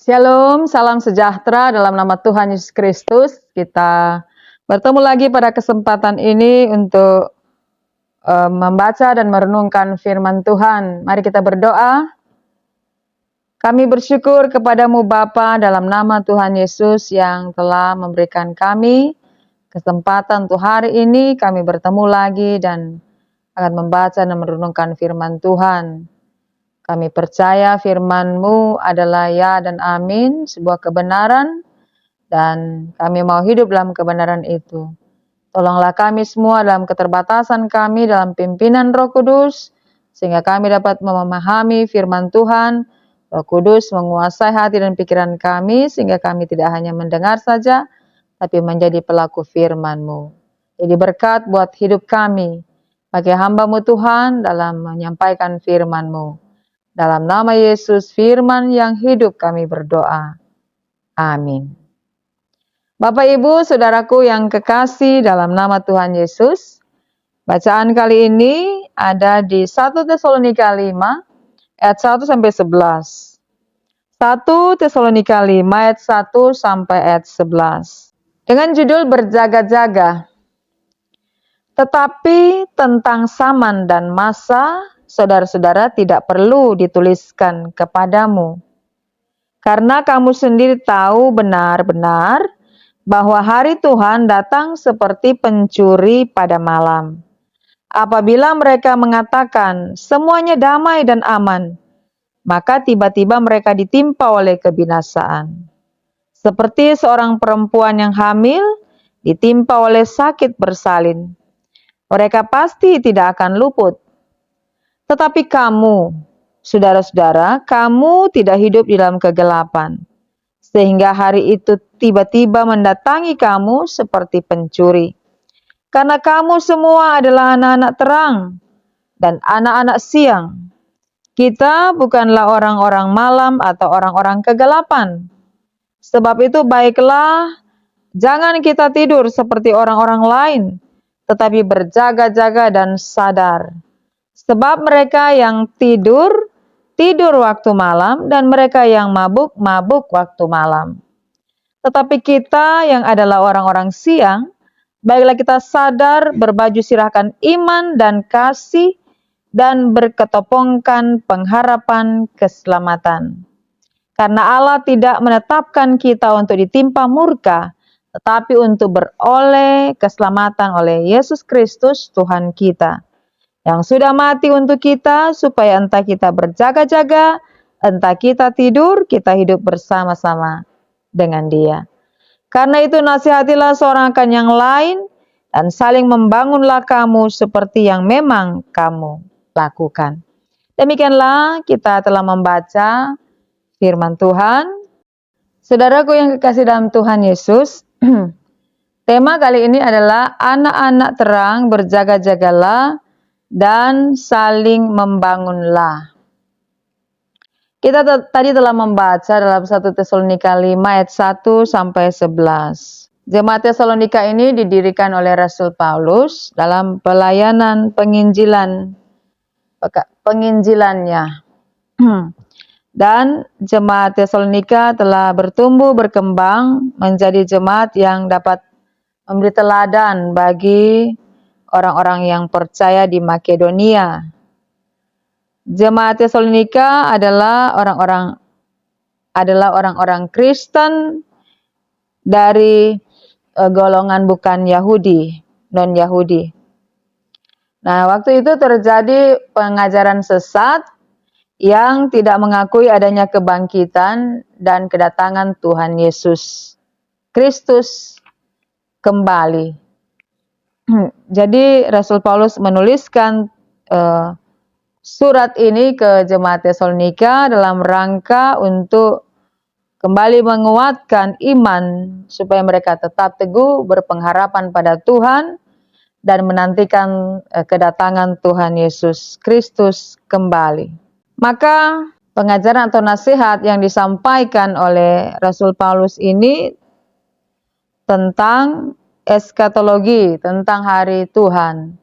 Shalom, salam sejahtera dalam nama Tuhan Yesus Kristus. Kita bertemu lagi pada kesempatan ini untuk membaca dan merenungkan firman Tuhan. Mari kita berdoa. Kami bersyukur kepadamu Bapa dalam nama Tuhan Yesus yang telah memberikan kami kesempatan untuk hari ini kami bertemu lagi dan akan membaca dan merenungkan firman Tuhan. Kami percaya firman-Mu adalah ya dan amin, sebuah kebenaran, dan kami mau hidup dalam kebenaran itu. Tolonglah kami semua dalam keterbatasan kami, dalam pimpinan Roh Kudus, sehingga kami dapat memahami firman Tuhan. Roh Kudus menguasai hati dan pikiran kami, sehingga kami tidak hanya mendengar saja, tapi menjadi pelaku firman-Mu. Jadi berkat buat hidup kami, bagi hamba-Mu Tuhan dalam menyampaikan firman-Mu. Dalam nama Yesus, firman yang hidup kami berdoa. Amin. Bapak, Ibu, Saudaraku yang kekasih dalam nama Tuhan Yesus, bacaan kali ini ada di 1 Tesalonika 5 ayat 1 sampai 11. 1 Tesalonika 5 ayat 1 sampai ayat 11. Dengan judul berjaga-jaga. Tetapi tentang zaman dan masa, saudara-saudara tidak perlu dituliskan kepadamu. Karena kamu sendiri tahu benar-benar bahwa hari Tuhan datang seperti pencuri pada malam. Apabila mereka mengatakan semuanya damai dan aman, maka tiba-tiba mereka ditimpa oleh kebinasaan. Seperti seorang perempuan yang hamil ditimpa oleh sakit bersalin. Mereka pasti tidak akan luput. Tetapi kamu, saudara-saudara, kamu tidak hidup di dalam kegelapan, sehingga hari itu tiba-tiba mendatangi kamu seperti pencuri. Karena kamu semua adalah anak-anak terang dan anak-anak siang. Kita bukanlah orang-orang malam atau orang-orang kegelapan. Sebab itu baiklah, jangan kita tidur seperti orang-orang lain, tetapi berjaga-jaga dan sadar. Sebab mereka yang tidur, tidur waktu malam, dan mereka yang mabuk, mabuk waktu malam. Tetapi kita yang adalah orang-orang siang, baiklah kita sadar, berbaju sirahkan iman dan kasih, dan berketopongkan pengharapan keselamatan. Karena Allah tidak menetapkan kita untuk ditimpa murka, tetapi untuk beroleh keselamatan oleh Yesus Kristus Tuhan kita, yang sudah mati untuk kita, supaya entah kita berjaga-jaga, entah kita tidur, kita hidup bersama-sama dengan Dia. Karena itu nasihatilah seorang akan yang lain, dan saling membangunlah kamu seperti yang memang kamu lakukan. Demikianlah kita telah membaca firman Tuhan. Saudaraku yang kekasih dalam Tuhan Yesus, tema kali ini adalah anak-anak terang berjaga-jagalah dan saling membangunlah. Kita tadi telah membaca dalam 1 Tesalonika 5 ayat 1 sampai 11. Jemaat Tesalonika ini didirikan oleh Rasul Paulus dalam pelayanan penginjilannya. Dan jemaat Tesalonika telah bertumbuh berkembang menjadi jemaat yang dapat memberi teladan bagi orang-orang yang percaya di Makedonia. Jemaat Tesalonika adalah orang-orang Kristen dari golongan bukan Yahudi, non-Yahudi. Nah, waktu itu terjadi pengajaran sesat yang tidak mengakui adanya kebangkitan dan kedatangan Tuhan Yesus Kristus kembali. Jadi Rasul Paulus menuliskan surat ini ke jemaat Tesalonika dalam rangka untuk kembali menguatkan iman supaya mereka tetap teguh berpengharapan pada Tuhan dan menantikan kedatangan Tuhan Yesus Kristus kembali. Maka pengajaran atau nasihat yang disampaikan oleh Rasul Paulus ini tentang eskatologi, tentang hari Tuhan,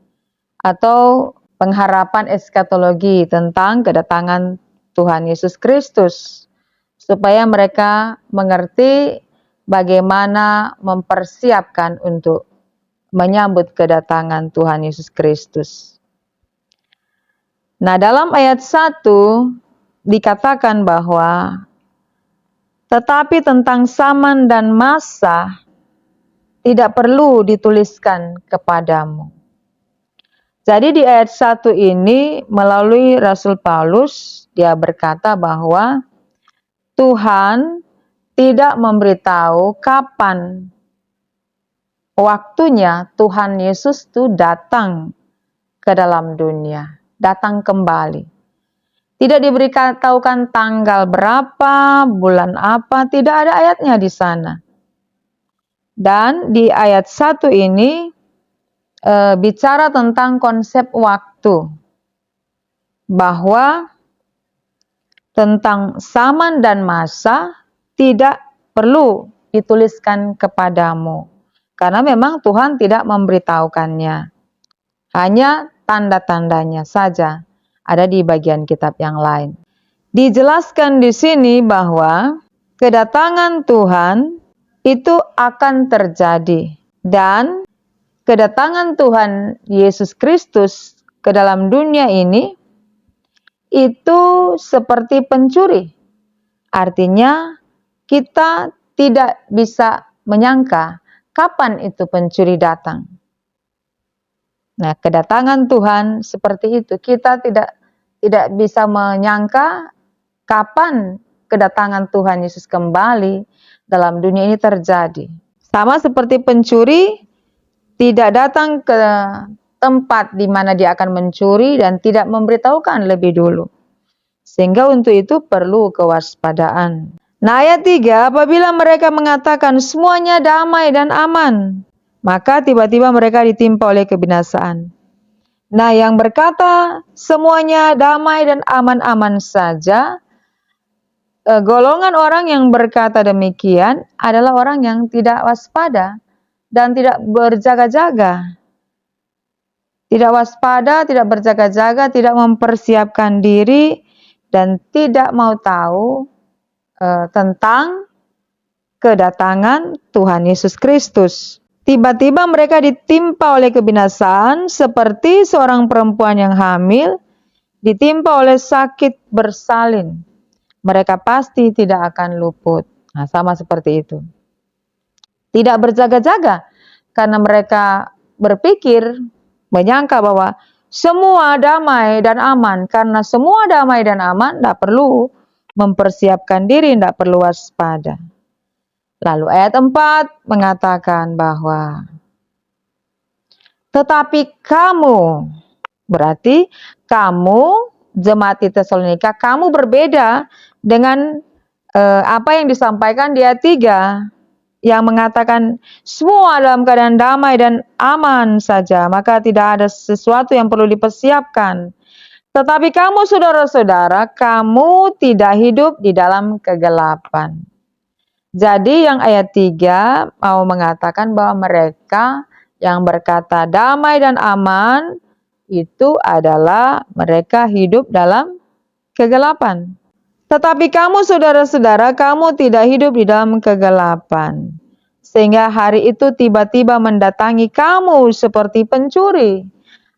atau pengharapan eskatologi tentang kedatangan Tuhan Yesus Kristus. supaya mereka mengerti bagaimana mempersiapkan untuk menyambut kedatangan Tuhan Yesus Kristus. Nah, dalam ayat 1 dikatakan bahwa tetapi tentang zaman dan masa tidak perlu dituliskan kepadamu. Jadi di ayat 1 ini melalui Rasul Paulus, dia berkata bahwa Tuhan tidak memberitahu kapan waktunya Tuhan Yesus itu datang ke dalam dunia, datang kembali. Tidak diberitahukan tanggal berapa, bulan apa, tidak ada ayatnya di sana. Dan di ayat 1 ini bicara tentang konsep waktu, bahwa tentang zaman dan masa tidak perlu dituliskan kepadamu, karena memang Tuhan tidak memberitahukannya, hanya tanda-tandanya saja ada di bagian kitab yang lain. Dijelaskan di sini bahwa kedatangan Tuhan itu akan terjadi, dan kedatangan Tuhan Yesus Kristus ke dalam dunia ini itu seperti pencuri. Artinya kita tidak bisa menyangka kapan itu pencuri datang. Nah, kedatangan Tuhan seperti itu. Kita tidak bisa menyangka kapan kedatangan Tuhan Yesus kembali dalam dunia ini terjadi. Sama seperti pencuri tidak datang ke tempat di mana dia akan mencuri dan tidak memberitahukan lebih dulu. Sehingga untuk itu perlu kewaspadaan. Nah, ayat 3, apabila mereka mengatakan semuanya damai dan aman, maka tiba-tiba mereka ditimpa oleh kebinasaan. Nah, yang berkata semuanya damai dan aman-aman saja, golongan orang yang berkata demikian adalah orang yang tidak waspada dan tidak berjaga-jaga. Tidak waspada, tidak berjaga-jaga, tidak mempersiapkan diri, dan tidak mau tahu tentang kedatangan Tuhan Yesus Kristus. Tiba-tiba mereka ditimpa oleh kebinasaan seperti seorang perempuan yang hamil ditimpa oleh sakit bersalin. Mereka pasti tidak akan luput. Nah, sama seperti itu. Tidak berjaga-jaga karena mereka berpikir, menyangka bahwa semua damai dan aman. Karena semua damai dan aman, tidak perlu mempersiapkan diri, tidak perlu waspada. Lalu ayat 4 mengatakan bahwa tetapi kamu, berarti kamu jemaat di Tesalonika, kamu berbeda dengan apa yang disampaikan di ayat 3 yang mengatakan semua dalam keadaan damai dan aman saja, maka tidak ada sesuatu yang perlu dipersiapkan. Tetapi kamu saudara-saudara, kamu tidak hidup di dalam kegelapan. Jadi yang ayat 3 mau mengatakan bahwa mereka yang berkata damai dan aman itu adalah mereka hidup dalam kegelapan. Tetapi kamu saudara-saudara, kamu tidak hidup di dalam kegelapan. Sehingga hari itu tiba-tiba mendatangi kamu seperti pencuri.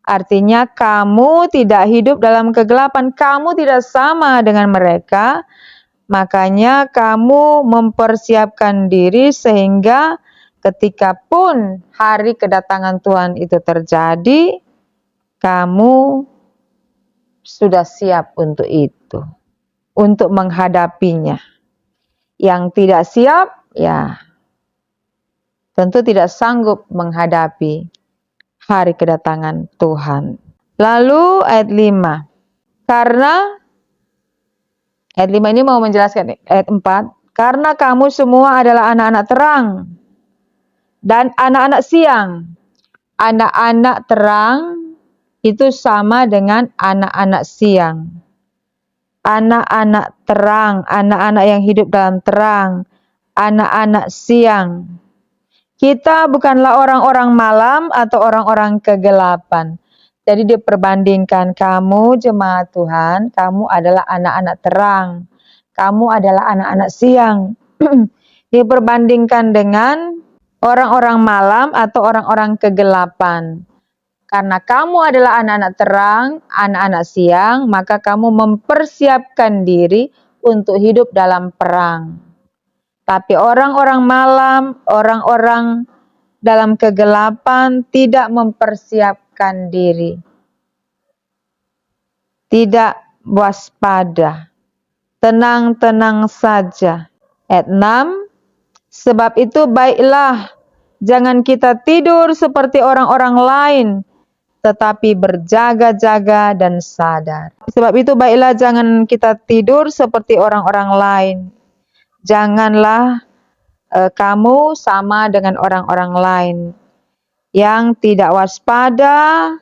Artinya kamu tidak hidup dalam kegelapan, kamu tidak sama dengan mereka. Makanya kamu mempersiapkan diri sehingga ketika pun hari kedatangan Tuhan itu terjadi, kamu sudah siap untuk itu, untuk menghadapinya. Yang tidak siap, ya tentu tidak sanggup menghadapi hari kedatangan Tuhan. Lalu ayat 5. Karena ayat 5 ini mau menjelaskan ayat 4. Karena kamu semua adalah anak-anak terang dan anak-anak siang. Anak-anak terang itu sama dengan anak-anak siang. Anak-anak terang, anak-anak yang hidup dalam terang, anak-anak siang. Kita bukanlah orang-orang malam atau orang-orang kegelapan. Jadi diperbandingkan kamu jemaat Tuhan, kamu adalah anak-anak terang. kamu adalah anak-anak siang. Diperbandingkan dengan orang-orang malam atau orang-orang kegelapan. Karena kamu adalah anak-anak terang, anak-anak siang, maka kamu mempersiapkan diri untuk hidup dalam perang. Tapi orang-orang malam, orang-orang dalam kegelapan tidak mempersiapkan diri. Tidak waspada. Tenang-tenang saja. Ayat 6, sebab itu baiklah, jangan kita tidur seperti orang-orang lain, tetapi berjaga-jaga dan sadar. Sebab itu baiklah jangan kita tidur seperti orang-orang lain. Janganlah kamu sama dengan orang-orang lain yang tidak waspada,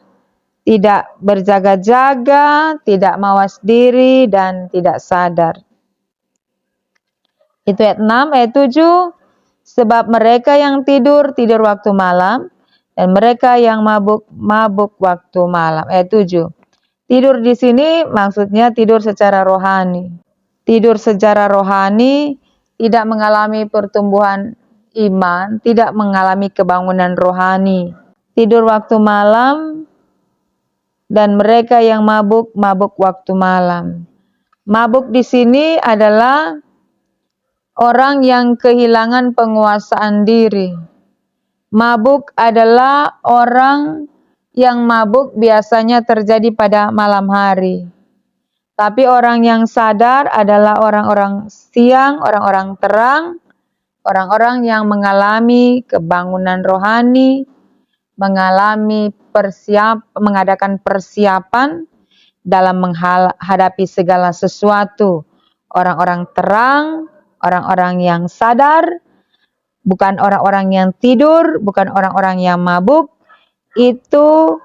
tidak berjaga-jaga, tidak mawas diri, dan tidak sadar. Itu ayat 6, ayat 7, sebab mereka yang tidur, tidur waktu malam, dan mereka yang mabuk, mabuk waktu malam. Ayat 7. Tidur di sini maksudnya tidur secara rohani. Tidur secara rohani, tidak mengalami pertumbuhan iman, tidak mengalami kebangunan rohani. Tidur waktu malam, dan mereka yang mabuk, mabuk waktu malam. Mabuk di sini adalah orang yang kehilangan penguasaan diri. Mabuk adalah orang yang mabuk biasanya terjadi pada malam hari. Tapi orang yang sadar adalah orang-orang siang, orang-orang terang, orang-orang yang mengalami kebangunan rohani, mengadakan persiapan dalam menghadapi segala sesuatu. Orang-orang terang, orang-orang yang sadar, bukan orang-orang yang tidur, bukan orang-orang yang mabuk, itu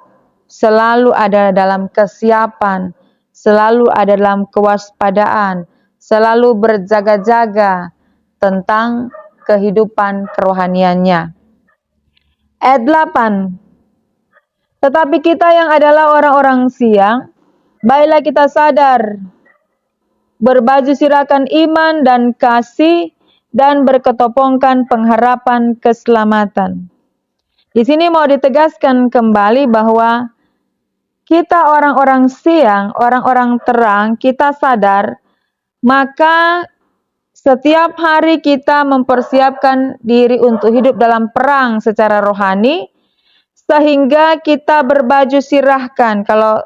selalu ada dalam kesiapan, selalu ada dalam kewaspadaan, selalu berjaga-jaga tentang kehidupan kerohaniannya. Ayat 8, tetapi kita yang adalah orang-orang siang, baiklah kita sadar, berbaju sirahkan iman dan kasih, dan berketopongkan pengharapan keselamatan. Di sini mau ditegaskan kembali bahwa kita orang-orang siang, orang-orang terang, kita sadar, maka setiap hari kita mempersiapkan diri untuk hidup dalam perang secara rohani, sehingga kita berbaju sirahkan. Kalau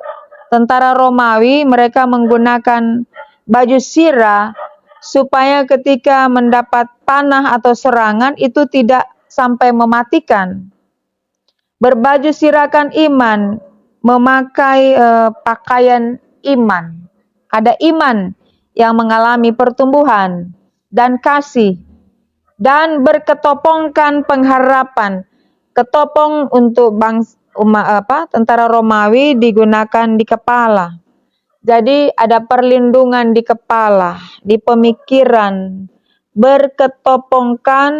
tentara Romawi, mereka menggunakan baju sirah supaya ketika mendapat panah atau serangan itu tidak sampai mematikan. Berbaju sirahkan iman, memakai pakaian iman. Ada iman yang mengalami pertumbuhan dan kasih, dan berketopongkan pengharapan. Ketopong untuk tentara Romawi digunakan di kepala. Jadi ada perlindungan di kepala, di pemikiran, berketopongkan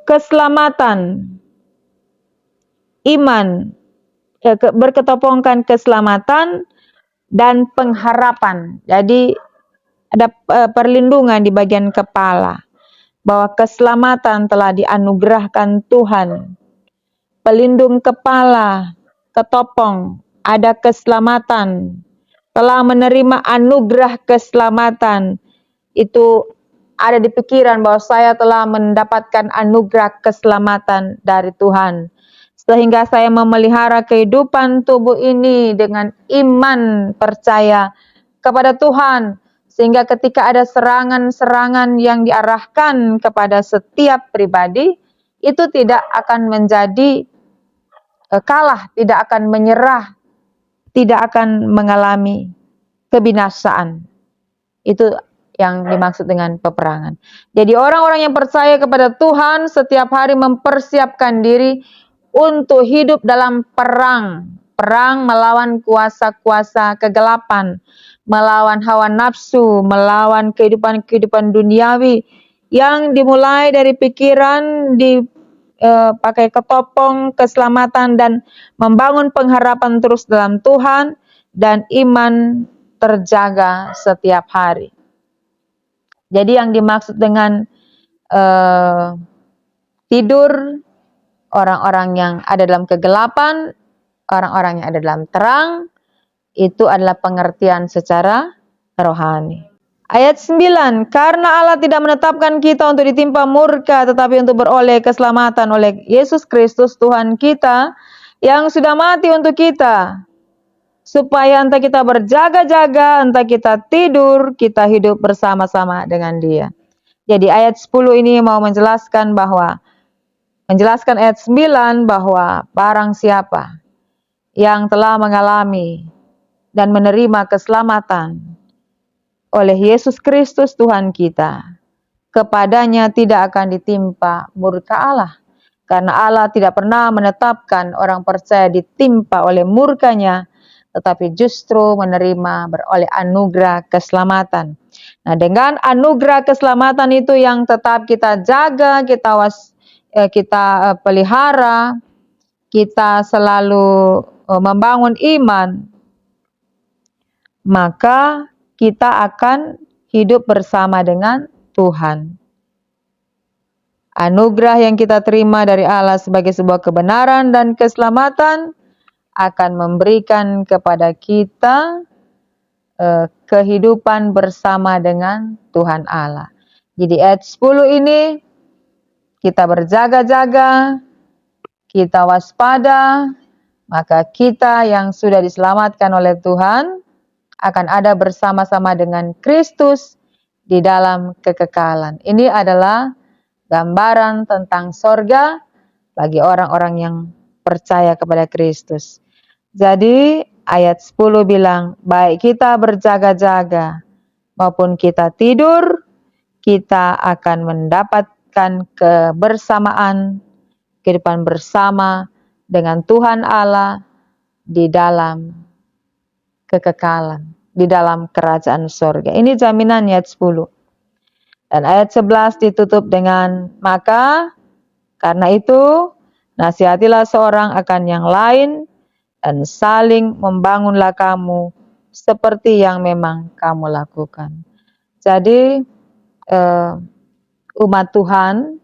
keselamatan, iman, berketopongkan keselamatan dan pengharapan. Jadi ada perlindungan di bagian kepala, bahwa keselamatan telah dianugerahkan Tuhan. Pelindung kepala, ketopong, ada keselamatan, telah menerima anugerah keselamatan. Itu ada di pikiran bahwa saya telah mendapatkan anugerah keselamatan dari Tuhan. Sehingga saya memelihara kehidupan tubuh ini dengan iman percaya kepada Tuhan. Sehingga ketika ada serangan-serangan yang diarahkan kepada setiap pribadi, itu tidak akan menjadi kalah, tidak akan menyerah, tidak akan mengalami kebinasaan. Itu yang dimaksud dengan peperangan. Jadi orang-orang yang percaya kepada Tuhan setiap hari mempersiapkan diri untuk hidup dalam perang. Perang melawan kuasa-kuasa kegelapan, melawan hawa nafsu, melawan kehidupan-kehidupan duniawi yang dimulai dari pikiran, pakai ketopong keselamatan dan membangun pengharapan terus dalam Tuhan, dan iman terjaga setiap hari. Jadi yang dimaksud dengan tidur, orang-orang yang ada dalam kegelapan, orang-orang yang ada dalam terang, itu adalah pengertian secara rohani. Ayat 9, karena Allah tidak menetapkan kita untuk ditimpa murka, tetapi untuk beroleh keselamatan oleh Yesus Kristus Tuhan kita, yang sudah mati untuk kita, supaya entah kita berjaga-jaga, entah kita tidur, kita hidup bersama-sama dengan Dia. Jadi ayat 10 ini mau menjelaskan ayat 9 bahwa barang siapa yang telah mengalami dan menerima keselamatan oleh Yesus Kristus Tuhan kita, kepadanya tidak akan ditimpa murka Allah. Karena Allah tidak pernah menetapkan orang percaya ditimpa oleh murkanya, tetapi justru menerima beroleh anugerah keselamatan. Nah, dengan anugerah keselamatan itu yang tetap kita jaga, kita pelihara, kita selalu membangun iman, maka kita akan hidup bersama dengan Tuhan. Anugerah yang kita terima dari Allah sebagai sebuah kebenaran dan keselamatan akan memberikan kepada kita kehidupan bersama dengan Tuhan Allah. Jadi ayat 10 ini kita berjaga-jaga, kita waspada, maka kita yang sudah diselamatkan oleh Tuhan akan ada bersama-sama dengan Kristus di dalam kekekalan. Ini adalah gambaran tentang sorga bagi orang-orang yang percaya kepada Kristus. Jadi ayat 10 bilang, baik kita berjaga-jaga maupun kita tidur, kita akan mendapatkan kebersamaan, kehidupan bersama dengan Tuhan Allah di dalam kekekalan, di dalam kerajaan sorga. Ini jaminan ayat 10. Dan ayat 11 ditutup dengan, maka karena itu nasihatilah seorang akan yang lain dan saling membangunlah kamu seperti yang memang kamu lakukan. Jadi umat Tuhan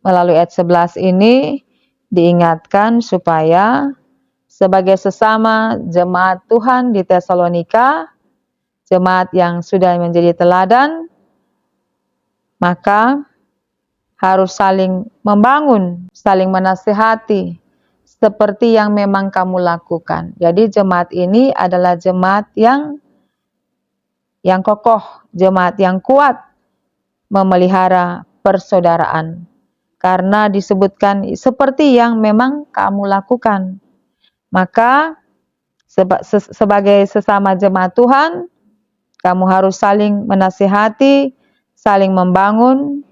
melalui ayat 11 ini diingatkan supaya sebagai sesama jemaat Tuhan di Tesalonika, jemaat yang sudah menjadi teladan, maka harus saling membangun, saling menasihati, seperti yang memang kamu lakukan. Jadi jemaat ini adalah jemaat yang kokoh, jemaat yang kuat, memelihara persaudaraan. Karena disebutkan seperti yang memang kamu lakukan. Maka sebagai sesama jemaat Tuhan, kamu harus saling menasihati, saling membangun,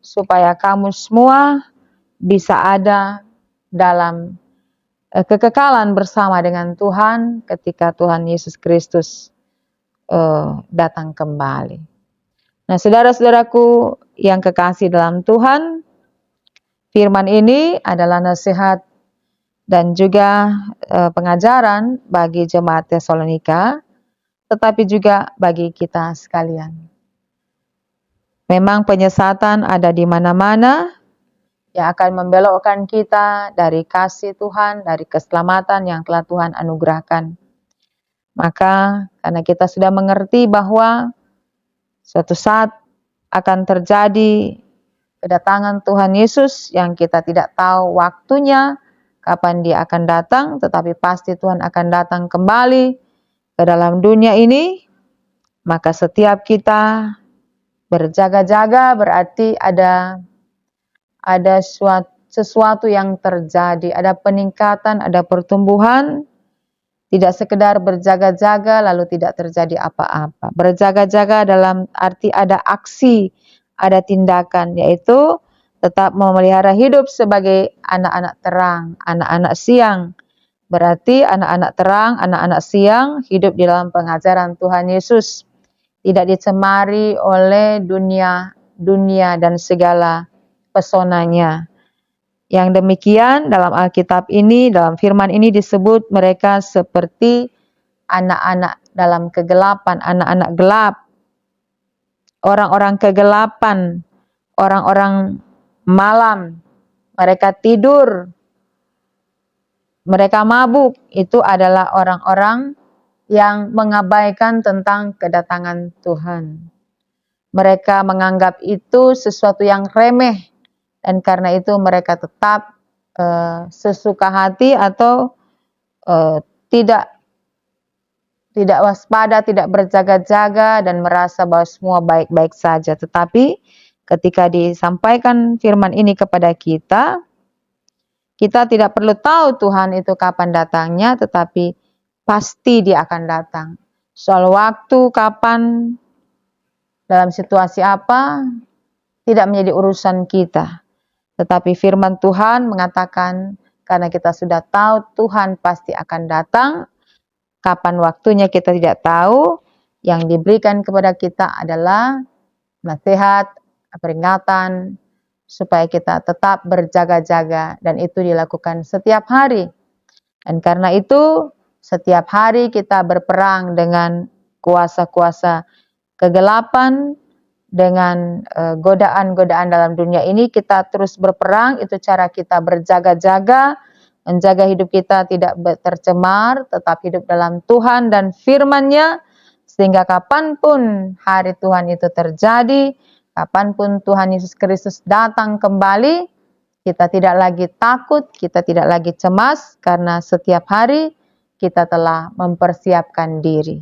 supaya kamu semua bisa ada dalam kekekalan bersama dengan Tuhan ketika Tuhan Yesus Kristus datang kembali. Nah, saudara-saudaraku yang kekasih dalam Tuhan, firman ini adalah nasihat dan juga pengajaran bagi jemaat Tesalonika, tetapi juga bagi kita sekalian. Memang penyesatan ada di mana-mana yang akan membelokkan kita dari kasih Tuhan, dari keselamatan yang telah Tuhan anugerahkan. Maka karena kita sudah mengerti bahwa suatu saat akan terjadi kedatangan Tuhan Yesus yang kita tidak tahu waktunya, kapan Dia akan datang, tetapi pasti Tuhan akan datang kembali ke dalam dunia ini. Maka setiap kita berjaga-jaga berarti ada sesuatu yang terjadi, ada peningkatan, ada pertumbuhan. Tidak sekedar berjaga-jaga lalu tidak terjadi apa-apa. Berjaga-jaga dalam arti ada aksi, ada tindakan, yaitu tetap memelihara hidup sebagai anak-anak terang, anak-anak siang. Berarti anak-anak terang, anak-anak siang hidup di dalam pengajaran Tuhan Yesus. Tidak dicemari oleh dunia dan segala pesonanya. Yang demikian dalam Alkitab ini, dalam firman ini disebut mereka seperti anak-anak dalam kegelapan, anak-anak gelap, orang-orang kegelapan, orang-orang malam, mereka tidur, mereka mabuk, itu adalah orang-orang yang mengabaikan tentang kedatangan Tuhan. Mereka menganggap itu sesuatu yang remeh, dan karena itu mereka tetap sesuka hati atau tidak waspada, tidak berjaga-jaga dan merasa bahwa semua baik-baik saja. Tetapi ketika disampaikan firman ini kepada kita, kita tidak perlu tahu Tuhan itu kapan datangnya, tetapi pasti Dia akan datang. Soal waktu, kapan, dalam situasi apa, tidak menjadi urusan kita. Tetapi firman Tuhan mengatakan, karena kita sudah tahu Tuhan pasti akan datang, kapan waktunya kita tidak tahu, yang diberikan kepada kita adalah nasihat, peringatan, supaya kita tetap berjaga-jaga, dan itu dilakukan setiap hari. Dan karena itu, setiap hari kita berperang dengan kuasa-kuasa kegelapan, dengan godaan-godaan dalam dunia ini. Kita terus berperang, itu cara kita berjaga-jaga, menjaga hidup kita tidak tercemar, tetap hidup dalam Tuhan dan firman-Nya, sehingga kapanpun hari Tuhan itu terjadi, kapanpun Tuhan Yesus Kristus datang kembali, kita tidak lagi takut, kita tidak lagi cemas, karena setiap hari kita telah mempersiapkan diri.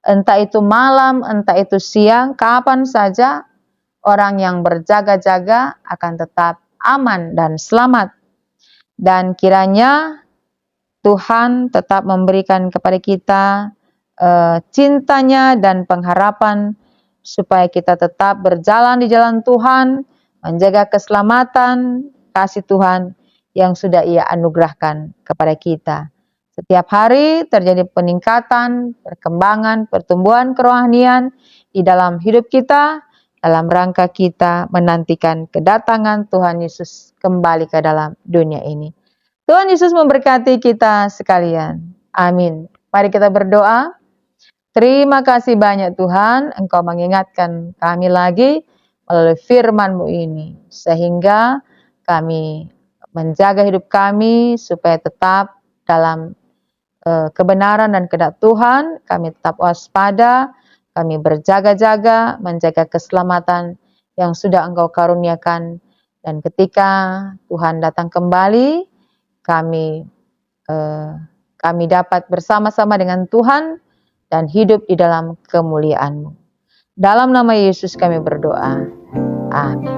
Entah itu malam, entah itu siang, kapan saja orang yang berjaga-jaga akan tetap aman dan selamat. Dan kiranya Tuhan tetap memberikan kepada kita cintanya dan pengharapan supaya kita tetap berjalan di jalan Tuhan, menjaga keselamatan, kasih Tuhan yang sudah Ia anugerahkan kepada kita. Setiap hari terjadi peningkatan, perkembangan, pertumbuhan kerohanian di dalam hidup kita, dalam rangka kita menantikan kedatangan Tuhan Yesus kembali ke dalam dunia ini. Tuhan Yesus memberkati kita sekalian. Amin. Mari kita berdoa. Terima kasih banyak Tuhan, Engkau mengingatkan kami lagi melalui firman-Mu ini, sehingga kami menjaga hidup kami supaya tetap dalam kebenaran dan kehendak Tuhan, kami tetap waspada, kami berjaga-jaga, menjaga keselamatan yang sudah Engkau karuniakan, dan ketika Tuhan datang kembali, kami dapat bersama-sama dengan Tuhan dan hidup di dalam kemuliaan-Mu. Dalam nama Yesus kami berdoa. Amin.